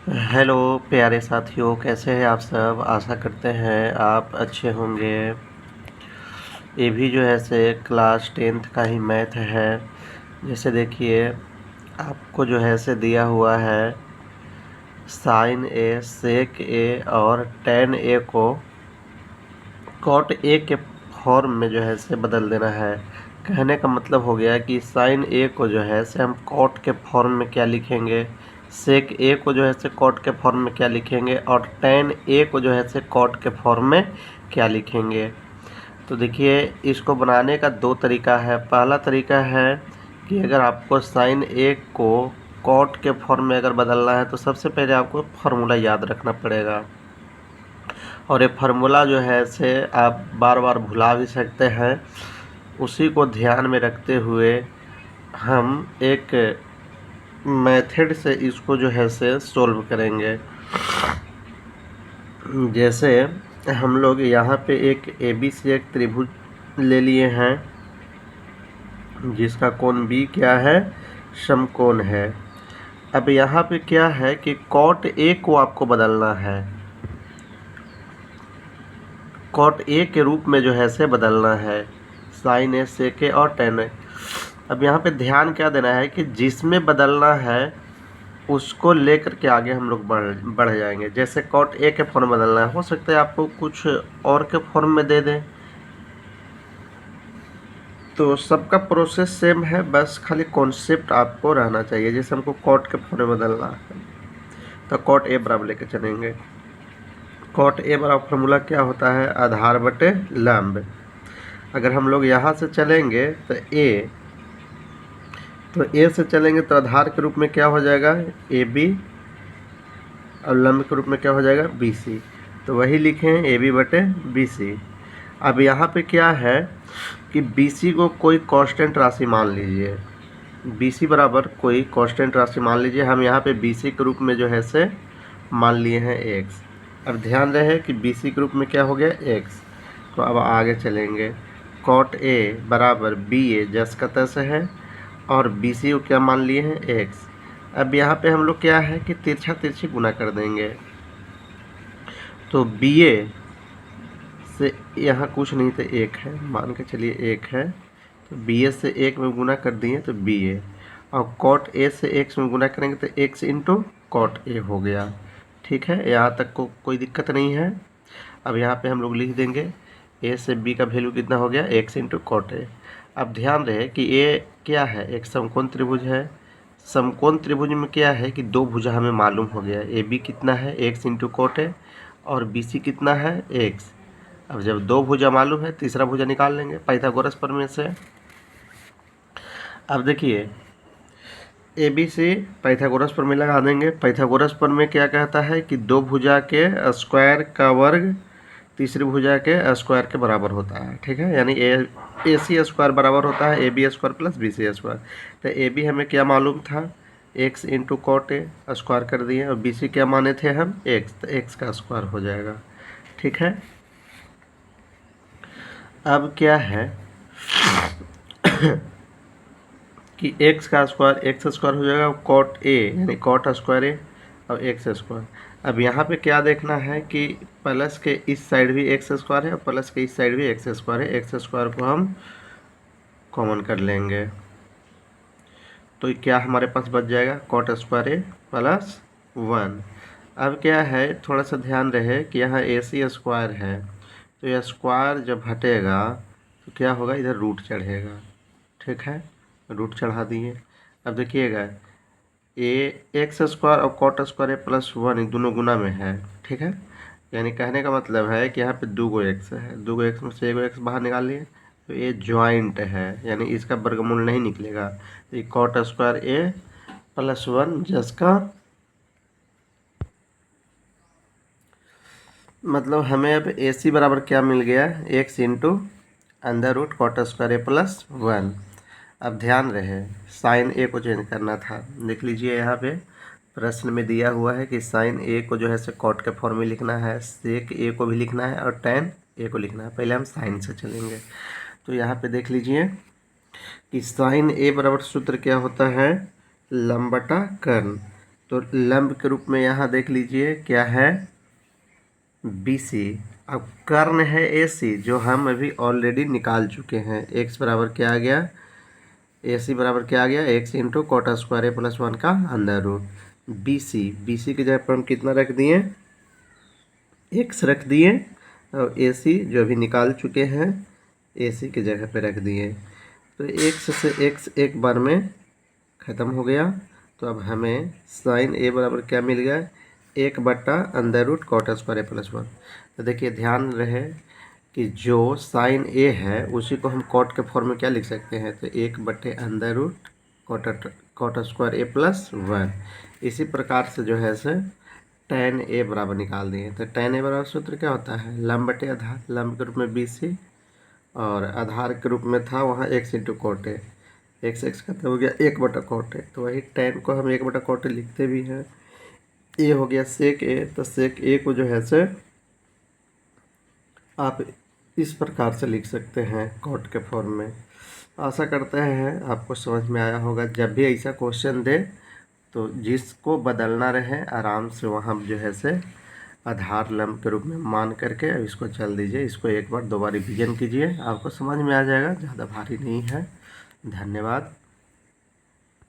Hello प्यारे साथियों, कैसे हैं आप सब। आशा करते हैं आप अच्छे होंगे। ये भी जो है से क्लास 10th का ही मैथ है। जैसे देखिए, आपको जो है से दिया हुआ है साइन ए, सेक ए और टेन ए को कॉट ए के फॉर्म में जो है से बदल देना है। कहने का मतलब हो गया कि साइन ए को जो है से हम कॉट के फॉर्म में क्या लिखेंगे, सेक ए को जो है से कॉट के फॉर्म में क्या लिखेंगे और टेन ए को जो है से कॉट के फॉर्म में क्या लिखेंगे। तो देखिए, इसको बनाने का दो तरीका है। पहला तरीका है कि अगर आपको साइन ए को कॉट के फॉर्म में अगर बदलना है तो सबसे पहले आपको फार्मूला याद रखना पड़ेगा। और ये फार्मूला जो है से आप बार बार भुला भी सकते हैं। उसी को ध्यान में रखते हुए हम एक मेथड से इसको जो है से सॉल्व करेंगे। जैसे हम लोग यहाँ पे एक ए बी सी एक त्रिभुज ले लिए हैं जिसका कोण बी क्या है, समकोण है। अब यहाँ पे क्या है कि कॉट ए को आपको बदलना है, कॉट ए के रूप में जो है से बदलना है, साइन ए, सेक ए और टेन ए। अब यहाँ पे ध्यान क्या देना है कि जिसमें बदलना है उसको लेकर के आगे हम लोग बढ़ जाएंगे। जैसे कॉट ए के फॉर्म में बदलना है, हो सकता है आपको कुछ और के फॉर्म में दे दें। तो सबका प्रोसेस सेम है, बस खाली कॉन्सेप्ट आपको रहना चाहिए। जैसे हमको कॉट के फॉर्म में बदलना है तो कॉट ए बराबर लेके चलेंगे। कॉट ए बराबर फार्मूला क्या होता है, आधार बटे लंब। अगर हम लोग यहाँ से चलेंगे तो ए से चलेंगे तो आधार के रूप में क्या हो जाएगा, ए बी, और लंब के रूप में क्या हो जाएगा, बी सी। तो वही लिखें, ए बी बटे बी सी। अब यहाँ पे क्या है कि बी सी को कोई कांस्टेंट राशि मान लीजिए। बी सी बराबर कोई कांस्टेंट राशि मान लीजिए। हम यहाँ पे बी सी के रूप में जो है से मान लिए हैं एक्स। अब ध्यान रहे कि बी सी के रूप में क्या हो गया, एक्स। तो अब आगे चलेंगे, कॉट ए बराबर बी ए जस का तस है और बी सी को क्या मान लिए हैं, एक्स। अब यहाँ पे हम लोग क्या है कि तिरछा तिरछी गुना कर देंगे। तो बी ए से यहाँ कुछ नहीं तो एक है, मान के चलिए एक है। तो बी ए से एक में गुना कर दिए तो बी ए, और कॉट ए से एक्स में गुना करेंगे तो एक्स इंटू कॉट ए हो गया। ठीक है, यहाँ तक को कोई दिक्कत नहीं है। अब यहाँ पे हम लोग लिख देंगे ए से बी का वैल्यू कितना हो गया, एक्स इंटू कॉट ए। अब ध्यान रहे कि ए क्या है, एक समकोण त्रिभुज है। समकोण त्रिभुज में क्या है कि दो भुजा हमें मालूम हो गया, ए बी कितना है, एक्स इंटू कॉट ए, और बी सी कितना है, एक्स। अब जब दो भुजा मालूम है, तीसरा भुजा निकाल लेंगे पाइथागोरस प्रमेय से। अब देखिए, ए बी सी पाइथागोरस प्रमेय लगा देंगे। पाइथागोरस प्रमेय क्या कहता है कि दो भुजा के स्क्वायर का वर्ग तीसरी भुजा के स्क्वायर के बराबर होता है। ठीक है, यानी ए सी स्क्वायर बराबर होता है A B square plus B C square. तो ए बी हमें क्या मालूम था, x into cot A, square कर दिए, और बी सी क्या माने थे हम, एक्स, तो एक्स का स्क्वायर हो जाएगा। ठीक है, अब क्या है कि एक्स का स्क्वायर एक्स स्क्वायर हो जाएगा, कॉट ए यानी कॉट स्क्वायर ए और एक्स स्क्वायर। अब यहाँ पे क्या देखना है कि प्लस के इस साइड भी एक्स स्क्वायर है और प्लस के इस साइड भी एक्स स्क्वायर है। एक्स स्क्वायर को हम कॉमन कर लेंगे तो क्या हमारे पास बच जाएगा, कॉट स्क्वायर ए प्लस 1। अब क्या है, थोड़ा सा ध्यान रहे कि यहाँ ए सी स्क्वायर है, तो यह स्क्वायर जब हटेगा तो क्या होगा, इधर रूट चढ़ेगा। ठीक है, रूट चढ़ा दिए। अब देखिएगा, ए एक्स स्क्वायर और कॉट स्क्वायर ए प्लस 1 दोनों गुना में है। ठीक है, यानी कहने का मतलब है कि यहाँ पे दो गो एक्स है, दो गो एक्स में से एक गो एक्स बाहर निकाल लिए तो ये ज्वाइंट है, यानी इसका वर्गमूल नहीं निकलेगा। तो ये कॉट स्क्वायर ए प्लस 1 जिसका मतलब हमें अब ए सी बराबर क्या मिल गया, x into under root cot square a plus 1। अब ध्यान रहे, साइन ए को चेंज करना था। देख लीजिए, यहाँ पे प्रश्न में दिया हुआ है कि साइन ए को जो है से कॉट के फॉर्म में लिखना है, सेक ए को भी लिखना है और टेन ए को लिखना है। पहले हम साइन से चलेंगे। तो यहाँ पे देख लीजिए कि साइन ए बराबर सूत्र क्या होता है, लंब बटा कर्ण। तो लंब के रूप में यहाँ देख लीजिए क्या है, BC। अब कर्ण है AC, जो हम अभी ऑलरेडी निकाल चुके हैं। x बराबर क्या आ गया, AC बराबर क्या आ गया, x into cot A square A plus 1 का अंडर रूट। BC की जगह पर हम कितना रख दिए, x रख दिए, और AC जो अभी निकाल चुके हैं AC की जगह पे रख दिए। तो x से x एक बार में ख़त्म हो गया। तो अब हमें साइन A बराबर क्या मिल गया, 1/अंडर root cot square A plus 1। तो देखिए ध्यान रहे कि जो साइन A है उसी को हम कॉट के फॉर्म में क्या लिख सकते हैं, तो 1/अंडर root cot square A plus 1। इसी प्रकार से जो है से tan A बराबर निकाल दिए। तो tan A बराबर सूत्र क्या होता है, लंब बटे आधार, लंब के रूप में BC और आधार के रूप में था वहाँ x into cot A, x खत्म हो गया 1/कोट ए। तो वही tan को हम 1/कोट ए लिखते भी हैं। ए हो गया सेक A, तो सेक A को जो है से आप इस प्रकार से लिख सकते हैं कोट के फॉर्म में। आशा करते हैं आपको समझ में आया होगा। जब भी ऐसा क्वेश्चन दे तो जिसको बदलना रहे आराम से वहाँ जो है से आधार लंब के रूप में मान करके अब इसको चल दीजिए। इसको एक बार 2 बार रिवीजन कीजिए, आपको समझ में आ जाएगा, ज़्यादा भारी नहीं है। धन्यवाद।